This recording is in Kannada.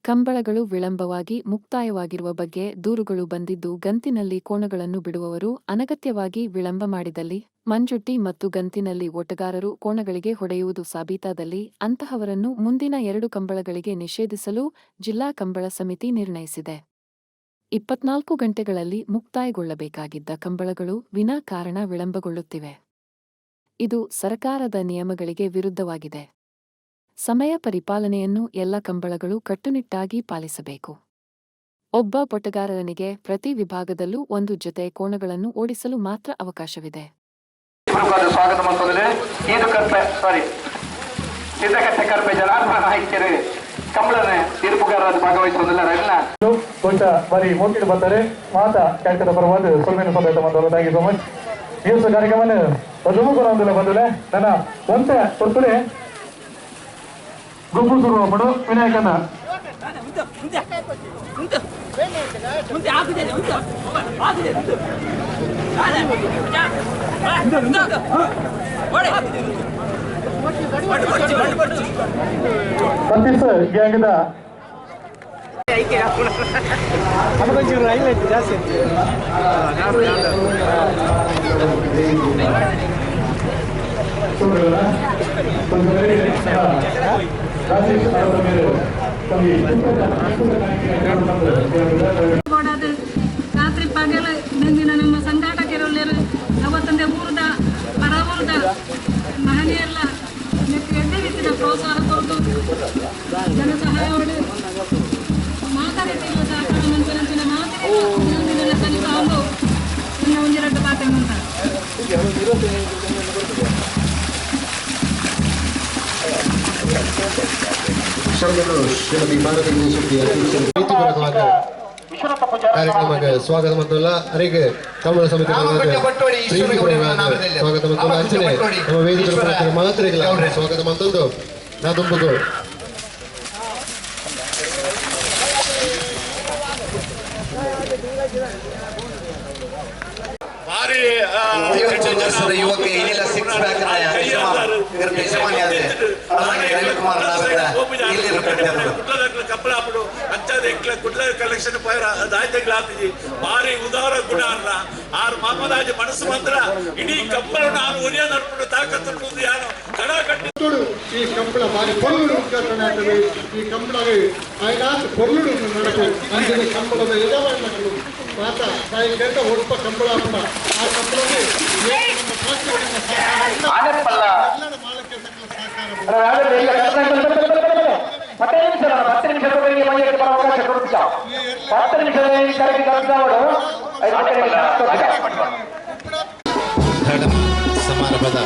ಕಂಬಳಗಳು ವಿಳಂಬವಾಗಿ ಮುಕ್ತಾಯವಾಗಿರುವ ಬಗ್ಗೆ ದೂರುಗಳು ಬಂದಿದ್ದು, ಗಂತಿನಲ್ಲಿ ಕೋಣಗಳನ್ನು ಬಿಡುವವರು ಅನಗತ್ಯವಾಗಿ ವಿಳಂಬ ಮಾಡಿದಲ್ಲಿ, ಮಂಜುಟ್ಟಿ ಮತ್ತು ಗಂತಿನಲ್ಲಿ ಓಟಗಾರರು ಕೋಣಗಳಿಗೆ ಹೊಡೆಯುವುದು ಸಾಬೀತಾದಲ್ಲಿ ಅಂತಹವರನ್ನು ಮುಂದಿನ 2 ಕಂಬಳಗಳಿಗೆ ನಿಷೇಧಿಸಲು ಜಿಲ್ಲಾ ಕಂಬಳ ಸಮಿತಿ ನಿರ್ಣಯಿಸಿದೆ. 24 ಗಂಟೆಗಳಲ್ಲಿ ಮುಕ್ತಾಯಗೊಳ್ಳಬೇಕಾಗಿದ್ದ ಕಂಬಳಗಳು ವಿನಾಕಾರಣ ವಿಳಂಬಗೊಳ್ಳುತ್ತಿವೆ. ಇದು ಸರಕಾರದ ನಿಯಮಗಳಿಗೆ ವಿರುದ್ಧವಾಗಿದೆ. ಸಮಯ ಪರಿಪಾಲನೆಯನ್ನು ಎಲ್ಲ ಕಂಬಳಗಳು ಕಟ್ಟುನಿಟ್ಟಾಗಿ ಪಾಲಿಸಬೇಕು. ಒಬ್ಬ ಓಟಗಾರನಿಗೆ ಪ್ರತಿ ವಿಭಾಗದಲ್ಲೂ 1 ಜೊತೆ ಕೋಣಗಳನ್ನು ಓಡಿಸಲು ಮಾತ್ರ ಅವಕಾಶವಿದೆ. ಸ್ವಾಗತ ಮಾಡ್ತಂದ್ರೆ ಸಿದ್ದಕಟ್ಟೆ ಕರ್ಪೆ ಜನಾರ್ದನ ನಾಯ್ಕರು ಕಂಬಳನ ತೀರ್ಪುಗಾರರಾದ ಭಾಗವಹಿಸುವುದಿಲ್ಲ. ಕೊಂಚ ಬಾರಿ ಮೋಟಿಗೆ ಬರ್ತಾರೆ ಮಾತಾ ಕ್ಯಾಲ್ಕದ ಪರವಾದ ಸೊಲ್ಮೇನು ಪದಾರ್ಥ ಬಂದವರು ಥ್ಯಾಂಕ್ ಯು ಸೋ ಮಚ್. ಈ ವರ್ಷ ಕಾರ್ಯಕ್ರಮ ರುಮುಗುರಂದಿಲ್ಲ ಬಂದಿಲ್ಲ ನನ್ನ ಒಂತ ಕೊಡ್ತುಡೆ ಗುಂಪು ಶುರು ಮಾಡು ವಿನಾಯಕನ ಸತೀಶ್ ಗ್ಯಾಂಗ್ದ ಜಾಸ್ತಿ ರಾತ್ರಿ ಪಗಲು ನಂದಿನ ನಮ್ಮ ಸಂಘಾಟಕರು ಅವತ್ತಂದೆ ಊರದ ಪರ ಊರದ ಮಹನೀಯರೆಲ್ಲ ಎಡ್ಡೆ ರೀತಿಯ ಪ್ರೋತ್ಸಾಹ ಕೊಟ್ಟು ಜನ ಸಹಾಯ ಹೊಡೆ ಮಾತಾಡಿಟ್ಟಿರುವ ಸಹಕಾರ ಮಂಚನ ಮಾತಿನ ಕಲಿಕೊಂಡು ಇನ್ನು ಒಂದೆರಡು ಮಾತೆ ಮುಂದೆ ಕಾರ್ಯಕ್ರಮಕ್ಕೆ ಸ್ವಾಗತ ಮಂತಲ್ಲ ಅರಿಗೆ ಕಂಬಳ ಸಮಿತಿ ಸ್ವಾಗತ ಮಂತಲ್ಲ ಅಂಚನೆ ನಮ್ಮ ವೇದಿಕೆ ಮಾತ್ರ ಸ್ವಾಗತ ಮಂತಂದು ನಾ ತುಂಬುದು ಯುವಕ ಏನಿಲ್ಲ ಸಿಕ್ಸ್ ಪ್ಯಾಕ್ ಕಪ್ಪಳಾಪಡು ಅಂಚದ ಎಂಕ್ಲ ಕುಡ್ಲ ಕಲೆಕ್ಷನ್ ದಾಯ್ತಗಳಾಗ್ತಿದ್ವಿ ಭಾರಿ ಉದಾರ ಗುಣ ಅಲ್ಲ ಆರು ಮಾಮದಾಜಿ ಮನಸ್ಸು ಮಾತ್ರ ಇಡೀ ಕಂಬಳ ನಾನು ಒಲಿಯ ನಡ್ಕೊಂಡು ತಾಕತ್ತು ಯಾನು ಕಡ ಕಟ್ಟಿ ಈ ಕಂಬಳ ಭಾರಿ ಪೊರ್ಲುಡು ಉದ್ಘಾಟನೆ ಆಗ್ತದೆ. ಈ ಕಂಬಳ ಆಯ್ನಾತ್ ಪೊರ್ಲುಡು ನಡೆದು ಅಂದಿನ ಕಂಬಳದ ಯಜಮಾನಗಳು ಮಾತ ಸಾಯಂಕಾಲ ಒಡ್ಪ ಕಂಬಳ ಕೂಡ ಆ ಕಂಬಳಕ್ಕೆ ನಮ್ಮ ಶಾಸ್ತ್ರಗಳಿಂದ ಸಮಾರಂಭದ